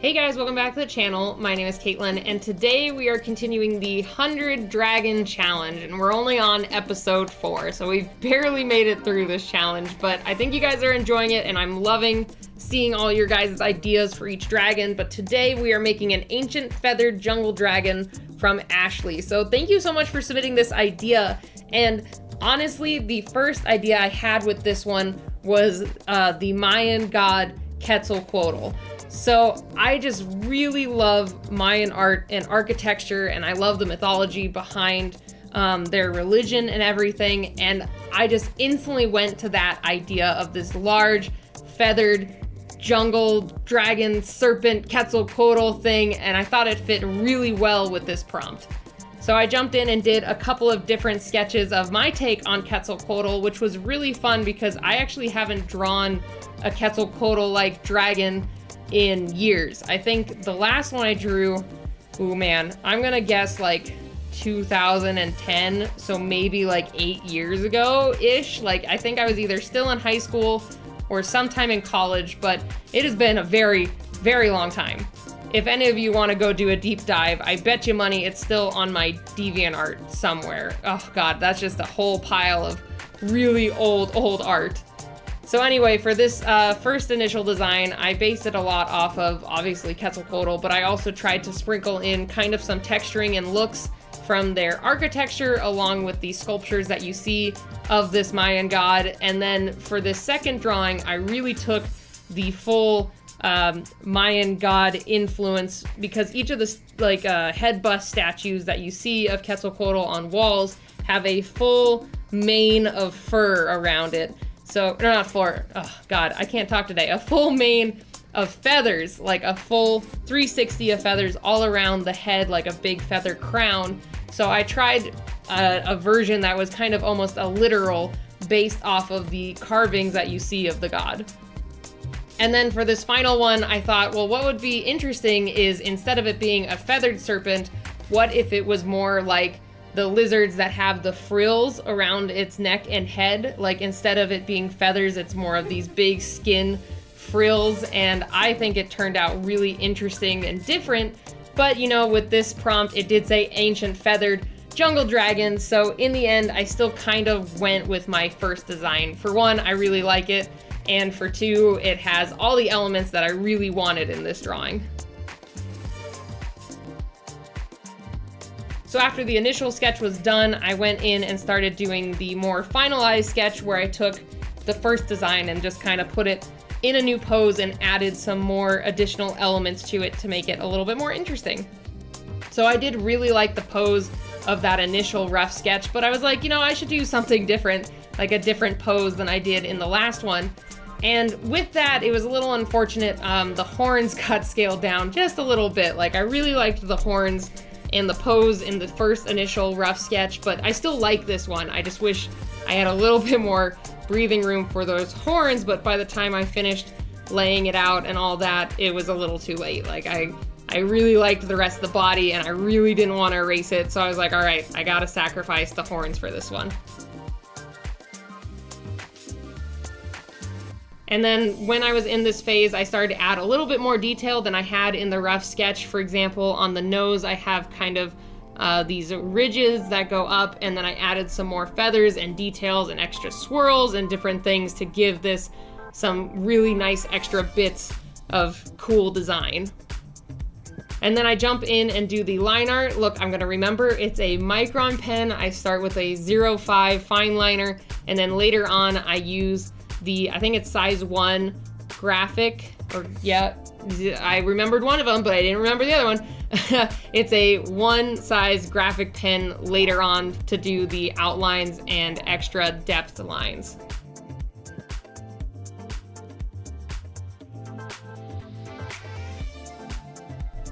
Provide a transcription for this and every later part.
Hey guys, welcome back to the channel. My name is Katelyn, and today we are continuing the 100 Dragon Challenge, and we're only on episode 4, so we've barely made it through this challenge, but I think you guys are enjoying it, and I'm loving seeing all your guys' ideas for each dragon. But today we are making an ancient feathered jungle dragon from Ashley. So thank you so much for submitting this idea, and honestly, the first idea I had with this one was the Mayan god Quetzalcoatl. So I just really love Mayan art and architecture, and I love the mythology behind their religion and everything, and I just instantly went to that idea of this large feathered jungle dragon serpent Quetzalcoatl thing, and I thought it fit really well with this prompt. So I jumped in and did a couple of different sketches of my take on Quetzalcoatl, which was really fun because I actually haven't drawn a Quetzalcoatl-like dragon in years. I think the last one I drew, ooh man, I'm gonna guess like 2010, so maybe like 8 years ago-ish. Like I think I was either still in high school or sometime in college, but it has been a very, very long time. If any of you want to go do a deep dive, I bet you money it's still on my DeviantArt somewhere. Oh god, that's just a whole pile of really old art. So anyway, for this first initial design, I based it a lot off of, obviously, Quetzalcoatl, but I also tried to sprinkle in kind of some texturing and looks from their architecture, along with the sculptures that you see of this Mayan god. And then for this second drawing, I really took the full Mayan god influence, because each of the head bust statues that you see of Quetzalcoatl on walls have a full mane of fur around it. So, no, not fur, oh god, I can't talk today. A full mane of feathers, like a full 360 of feathers all around the head, like a big feather crown. So I tried a version that was kind of almost a literal, based off of the carvings that you see of the god. And then for this final one, I thought, well, what would be interesting is, instead of it being a feathered serpent, what if it was more like the lizards that have the frills around its neck and head? Like, instead of it being feathers, it's more of these big skin frills, and I think it turned out really interesting and different. But you know, with this prompt, it did say ancient feathered jungle dragon, so in the end, I still kind of went with my first design. For one, I really like it, and for two, it has all the elements that I really wanted in this drawing. So after the initial sketch was done, I went in and started doing the more finalized sketch, where I took the first design and just kind of put it in a new pose and added some more additional elements to it to make it a little bit more interesting. So I did really like the pose of that initial rough sketch, but I was like, you know, I should do something different, like a different pose than I did in the last one. And with that, it was a little unfortunate. The horns got scaled down just a little bit. Like, I really liked the horns and the pose in the first initial rough sketch, but I still like this one. I just wish I had a little bit more breathing room for those horns, but by the time I finished laying it out and all that, it was a little too late. Like, I really liked the rest of the body, and I really didn't want to erase it, so I was like, all right, I gotta sacrifice the horns for this one. And then when I was in this phase, I started to add a little bit more detail than I had in the rough sketch. For example, on the nose, I have kind of these ridges that go up, and then I added some more feathers and details and extra swirls and different things to give this some really nice extra bits of cool design. And then I jump in and do the line art. Look, I'm gonna remember, it's a Micron pen. I start with a 0.5 fine liner, and then later on I use I think it's size 1 graphic, or yeah, I remembered one of them, but I didn't remember the other one. It's a 1 size graphic pen later on to do the outlines and extra depth lines.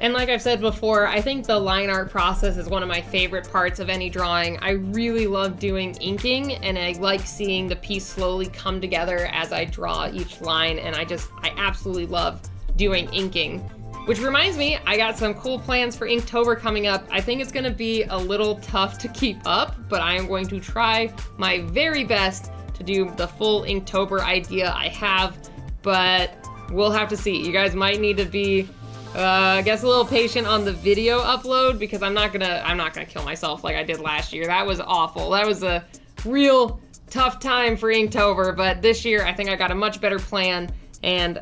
And like I've said before, I think the line art process is one of my favorite parts of any drawing. I really love doing inking, and I like seeing the piece slowly come together as I draw each line, and I absolutely love doing inking. Which reminds me, I got some cool plans for Inktober coming up. I think it's gonna be a little tough to keep up, but I am going to try my very best to do the full Inktober idea I have, but we'll have to see. You guys might need to be, I guess, a little patient on the video upload, because I'm not gonna kill myself like I did last year. That was awful. That was a real tough time for Inktober, but this year I think I got a much better plan and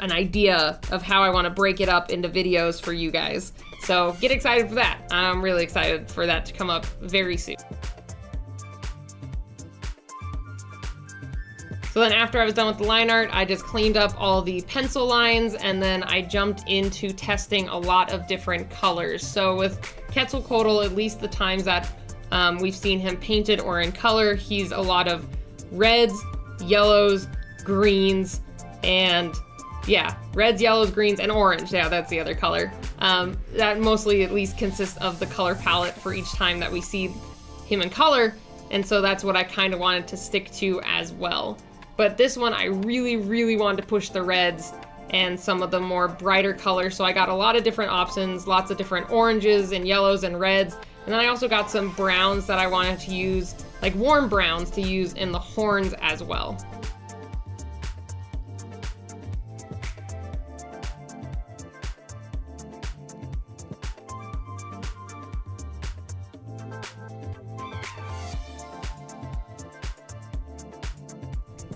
an idea of how I want to break it up into videos for you guys. So get excited for that. I'm really excited for that to come up very soon. So then after I was done with the line art, I just cleaned up all the pencil lines, and then I jumped into testing a lot of different colors. So with Quetzalcoatl, at least the times that we've seen him painted or in color, he's a lot of reds, yellows, greens, and yeah, reds, yellows, greens, and orange. Yeah, that's the other color. That mostly at least consists of the color palette for each time that we see him in color, and so that's what I kind of wanted to stick to as well. But this one, I really, really wanted to push the reds and some of the more brighter colors, so I got a lot of different options, lots of different oranges and yellows and reds, and then I also got some browns that I wanted to use, like warm browns to use in the horns as well.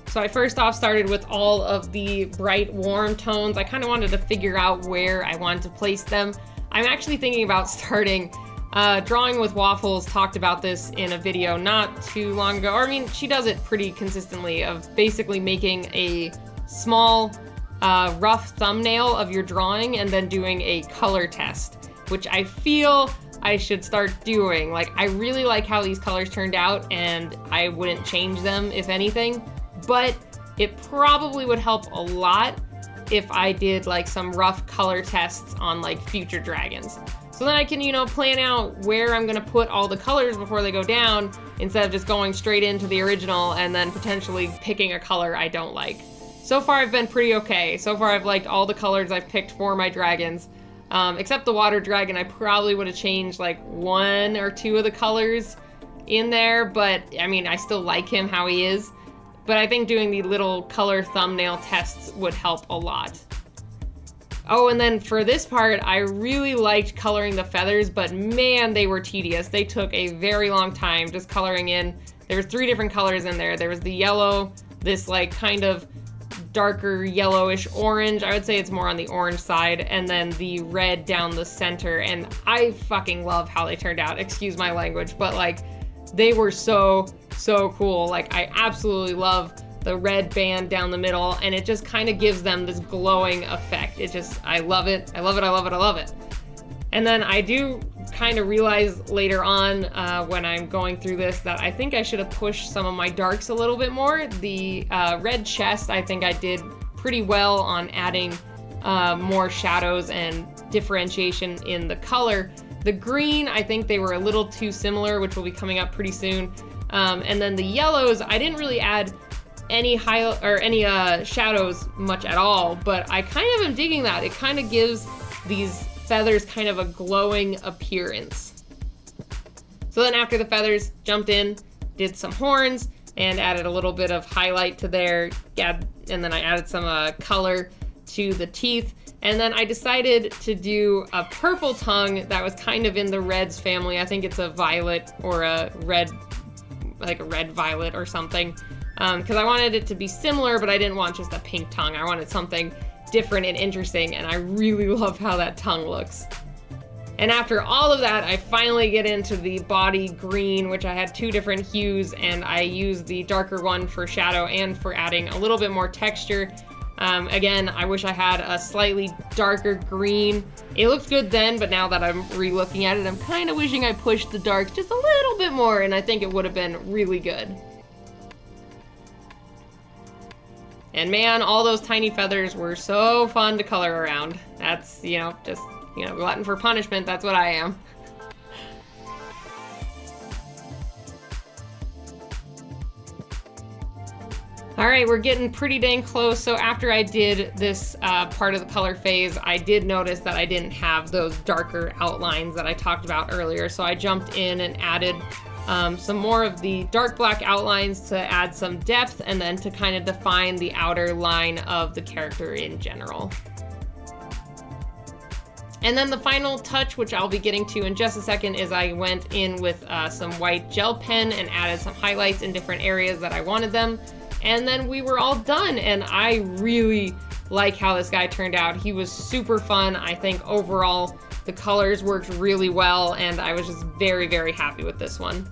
So I first off started with all of the bright warm tones. I kind of wanted to figure out where I wanted to place them. I'm actually thinking about starting Drawing with Waffles talked about this in a video not too long ago, or I mean, she does it pretty consistently, of basically making a small rough thumbnail of your drawing and then doing a color test, which I feel I should start doing. Like, I really like how these colors turned out and I wouldn't change them if anything, but it probably would help a lot if I did like some rough color tests on like future dragons. So then I can, you know, plan out where I'm gonna put all the colors before they go down, instead of just going straight into the original and then potentially picking a color I don't like. So far I've been pretty okay. So far I've liked all the colors I've picked for my dragons. Except the water dragon, I probably would have changed like 1 or 2 of the colors in there, but I mean, I still like him how he is. But I think doing the little color thumbnail tests would help a lot. Oh, and then for this part, I really liked coloring the feathers, but man, they were tedious. They took a very long time just coloring in. There was 3 different colors in there. There was the yellow, this like kind of darker yellowish orange. I would say it's more on the orange side, and then the red down the center. And I fucking love how they turned out. Excuse my language, but like they were so cool. Like, I absolutely love the red band down the middle, and it just kind of gives them this glowing effect. I love it. I love it. I love it. I love it. And then I do kind of realize later on when I'm going through this that I think I should have pushed some of my darks a little bit more. The red chest, I think I did pretty well on adding more shadows and differentiation in the color. The green, I think they were a little too similar, which will be coming up pretty soon. And then the yellows, I didn't really add any shadows much at all, but I kind of am digging that. It kind of gives these feathers kind of a glowing appearance. So then after the feathers, jumped in, did some horns, and added a little bit of highlight to there, and then I added some color to the teeth. And then I decided to do a purple tongue that was kind of in the reds family. I think it's a violet or a red, like a red violet or something. Because I wanted it to be similar, but I didn't want just a pink tongue. I wanted something different and interesting, and I really love how that tongue looks. And after all of that, I finally get into the body green, which I had 2 different hues, and I used the darker one for shadow and for adding a little bit more texture. Again, I wish I had a slightly darker green. It looked good then, but now that I'm re-looking at it, I'm kind of wishing I pushed the darks just a little bit more, and I think it would have been really good. And man, all those tiny feathers were so fun to color around. That's, you know, just, you know, glutton for punishment, that's what I am. All right, we're getting pretty dang close. So after I did this part of the color phase, I did notice that I didn't have those darker outlines that I talked about earlier. So I jumped in and added some more of the dark black outlines to add some depth and then to kind of define the outer line of the character in general. And then the final touch, which I'll be getting to in just a second, is I went in with some white gel pen and added some highlights in different areas that I wanted them. And then we were all done, and I really like how this guy turned out. He was super fun. I think overall the colors worked really well, and I was just very, very happy with this one.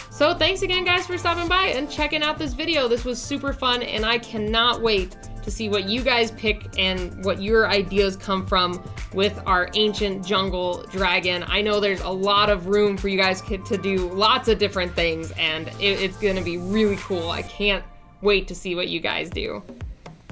So thanks again, guys, for stopping by and checking out this video. This was super fun, and I cannot wait to see what you guys pick and what your ideas come from with our ancient jungle dragon. I know there's a lot of room for you guys to do lots of different things, and it's gonna be really cool. I can't wait to see what you guys do.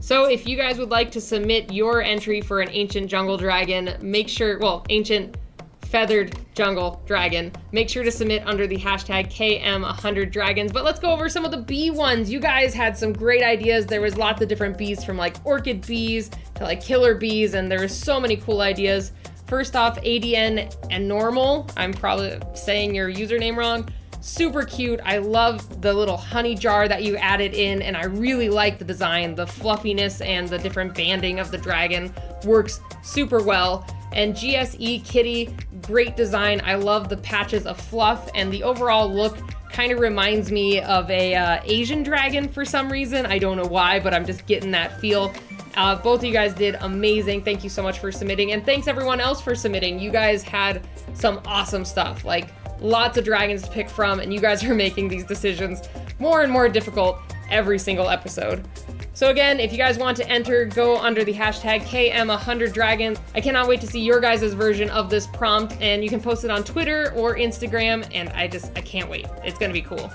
So if you guys would like to submit your entry for an ancient jungle dragon, make sure, well, ancient feathered jungle dragon, make sure to submit under the hashtag KM100dragons. But let's go over some of the bee ones. You guys had some great ideas. There was lots of different bees, from like orchid bees to like killer bees, and there was so many cool ideas. First off, ADN and normal. I'm probably saying your username wrong. Super cute. I love the little honey jar that you added in, and I really like the design. The fluffiness and the different banding of the dragon works super well. And GSE Kitty, great design. I love the patches of fluff, and the overall look kind of reminds me of a Asian dragon for some reason. I don't know why, but I'm just getting that feel. Both of you guys did amazing. Thank you so much for submitting, and thanks everyone else for submitting. You guys had some awesome stuff, like lots of dragons to pick from, and you guys are making these decisions more and more difficult every single episode. So again, if you guys want to enter, go under the hashtag KM100dragons. I cannot wait to see your guys' version of this prompt, and you can post it on Twitter or Instagram, and I can't wait. It's gonna be cool.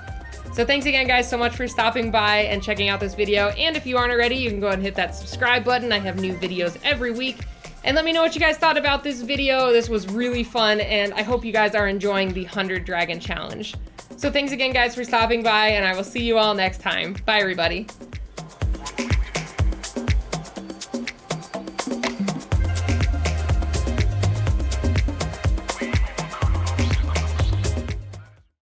So thanks again, guys, so much for stopping by and checking out this video. And if you aren't already, you can go ahead and hit that subscribe button. I have new videos every week. And let me know what you guys thought about this video. This was really fun, and I hope you guys are enjoying the 100 Dragon Challenge. So thanks again, guys, for stopping by, and I will see you all next time. Bye, everybody.